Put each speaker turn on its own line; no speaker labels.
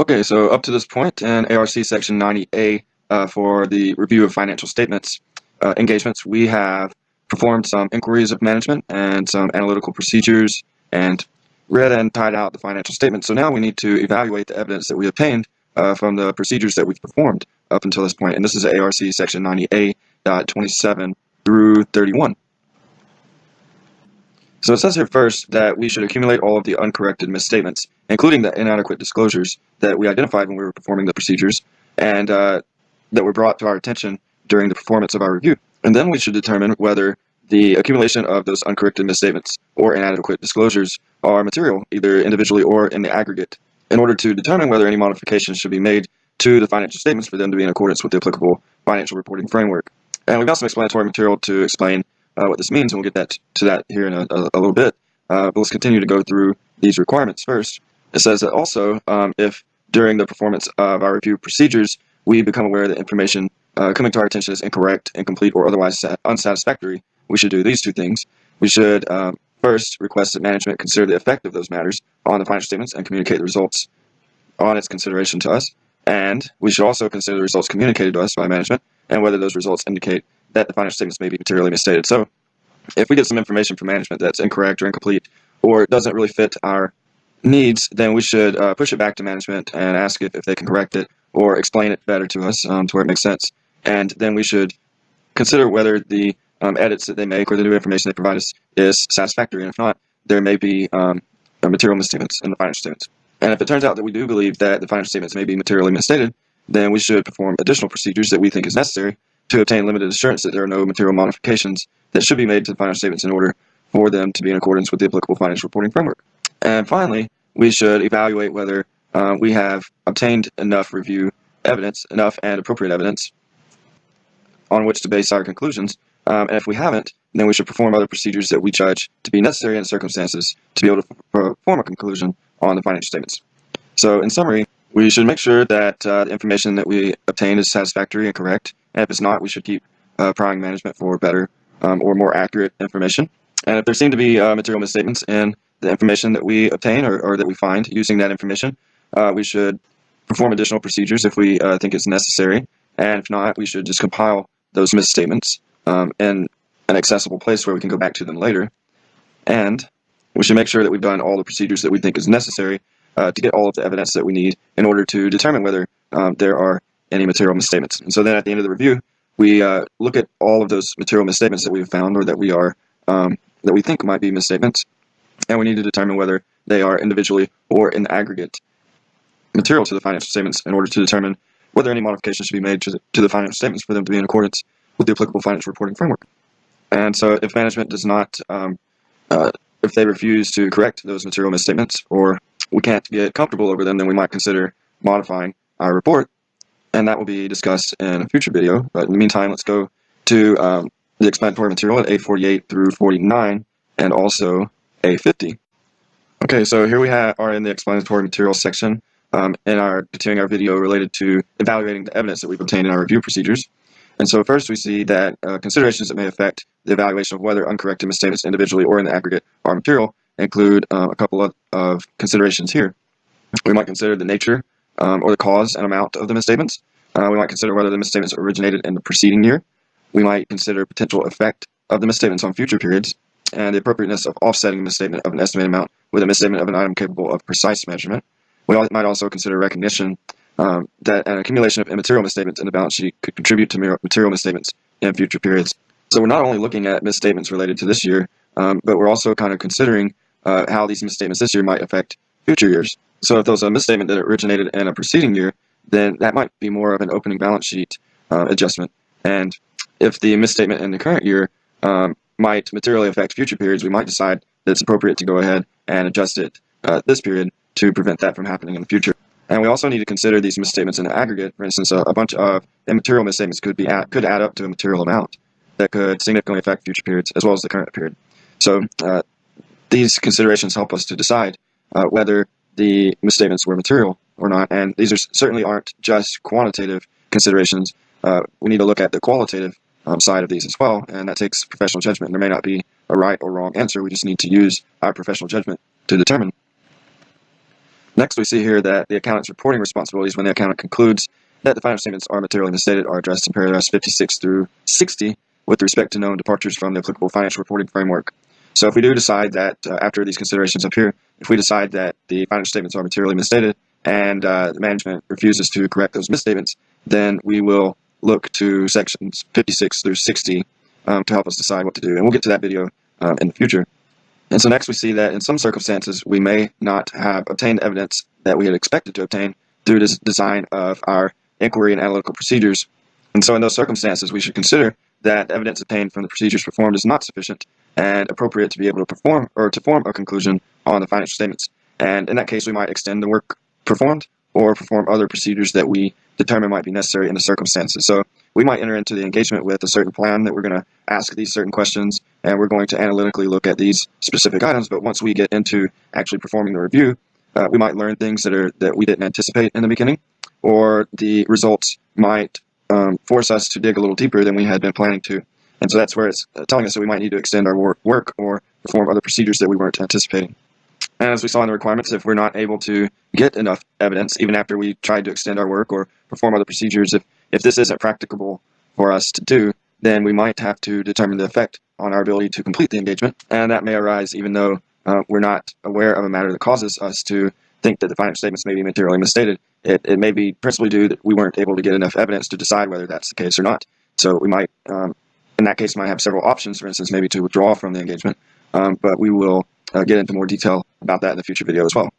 Okay, so up to this point in ARC section 90A for the review of financial statements engagements, we have performed some inquiries of management and some analytical procedures and read and tied out the financial statements. So now we need to evaluate the evidence that we obtained from the procedures that we've performed up until this point. And this is ARC section 90A.27 through 31. So it says here first that we should accumulate all of the uncorrected misstatements, including the inadequate disclosures that we identified when we were performing the procedures and that were brought to our attention during the performance of our review. And then we should determine whether the accumulation of those uncorrected misstatements or inadequate disclosures are material, either individually or in the aggregate, in order to determine whether any modifications should be made to the financial statements for them to be in accordance with the applicable financial reporting framework. And we've got some explanatory material to explain what this means, and we'll get to that here in a little bit. But let's continue to go through these requirements first. It says that also, if during the performance of our review procedures, we become aware that information coming to our attention is incorrect, incomplete, or otherwise unsatisfactory, we should do these two things. We should first request that management consider the effect of those matters on the financial statements and communicate the results on its consideration to us. And we should also consider the results communicated to us by management and whether those results indicate that the financial statements may be materially misstated. So if we get some information from management that's incorrect or incomplete or doesn't really fit our needs, then we should push it back to management and ask if they can correct it or explain it better to us to where it makes sense. And then we should consider whether the edits that they make or the new information they provide us is satisfactory. And if not, there may be material misstatements in the financial statements. And if it turns out that we do believe that the financial statements may be materially misstated, then we should perform additional procedures that we think is necessary to obtain limited assurance that there are no material modifications that should be made to the financial statements in order for them to be in accordance with the applicable financial reporting framework. And finally, we should evaluate whether we have obtained enough review evidence, enough and appropriate evidence on which to base our conclusions. And if we haven't, then we should perform other procedures that we judge to be necessary in the circumstances to be able to form a conclusion on the financial statements. So in summary, we should make sure that the information that we obtain is satisfactory and correct. And if it's not, we should keep prying management for better or more accurate information. And if there seem to be material misstatements in the information that we obtain or that we find using that information, we should perform additional procedures if we think it's necessary. And if not, we should just compile those misstatements in an accessible place where we can go back to them later. And we should make sure that we've done all the procedures that we think is necessary to get all of the evidence that we need in order to determine whether there are any material misstatements. And so then at the end of the review, we look at all of those material misstatements that we've found or that we think might be misstatements, and we need to determine whether they are individually or in the aggregate material to the financial statements in order to determine whether any modifications should be made to the financial statements for them to be in accordance with the applicable financial reporting framework. And so if management does not, if they refuse to correct those material misstatements or we can't get comfortable over them, then we might consider modifying our report, and that will be discussed in a future video. But in the meantime, let's go to the explanatory material at A48 through 49 and also A50. Okay, so here we are in the explanatory material section continuing our video related to evaluating the evidence that we've obtained in our review procedures. And so first we see that considerations that may affect the evaluation of whether uncorrected misstatements individually or in the aggregate are material include a couple of considerations here. We might consider the nature or the cause and amount of the misstatements. We might consider whether the misstatements originated in the preceding year. We might consider potential effect of the misstatements on future periods and the appropriateness of offsetting the misstatement of an estimated amount with a misstatement of an item capable of precise measurement. We might also consider recognition that an accumulation of immaterial misstatements in the balance sheet could contribute to material misstatements in future periods. So we're not only looking at misstatements related to this year, but we're also kind of considering how these misstatements this year might affect future years. So if there's a misstatement that originated in a preceding year, then that might be more of an opening balance sheet adjustment. And if the misstatement in the current year might materially affect future periods, we might decide that it's appropriate to go ahead and adjust it this period to prevent that from happening in the future. And we also need to consider these misstatements in the aggregate. For instance, a bunch of immaterial misstatements could add up to a material amount that could significantly affect future periods as well as the current period. So these considerations help us to decide whether the misstatements were material or not. And these certainly aren't just quantitative considerations. We need to look at the qualitative side of these as well, and that takes professional judgment. There may not be a right or wrong answer. We just need to use our professional judgment to determine. Next, we see here that the accountant's reporting responsibilities when the accountant concludes that the financial statements are materially misstated are addressed in paragraphs 56 through 60 with respect to known departures from the applicable financial reporting framework. So if we do decide that, after these considerations up here, if we decide that the financial statements are materially misstated and the management refuses to correct those misstatements, then we will look to sections 56 through 60 to help us decide what to do. And we'll get to that video in the future. And so next we see that in some circumstances we may not have obtained evidence that we had expected to obtain through this design of our inquiry and analytical procedures. And so in those circumstances we should consider that evidence obtained from the procedures performed is not sufficient and appropriate to be able to perform or to form a conclusion on the financial statements. And in that case we might extend the work performed or perform other procedures that we determine might be necessary in the circumstances. So we might enter into the engagement with a certain plan that we're going to ask these certain questions, and we're going to analytically look at these specific items. But once we get into actually performing the review, we might learn things that we didn't anticipate in the beginning, or the results might force us to dig a little deeper than we had been planning to. And so that's where it's telling us that we might need to extend our work or perform other procedures that we weren't anticipating. And as we saw in the requirements, if we're not able to get enough evidence, even after we tried to extend our work or perform other procedures, if this isn't practicable for us to do, then we might have to determine the effect on our ability to complete the engagement. And that may arise even though we're not aware of a matter that causes us to think that the financial statements may be materially misstated. It may be principally due that we weren't able to get enough evidence to decide whether that's the case or not. So we might, in that case, might have several options, for instance, maybe to withdraw from the engagement. But we will get into more detail about that in the future video as well.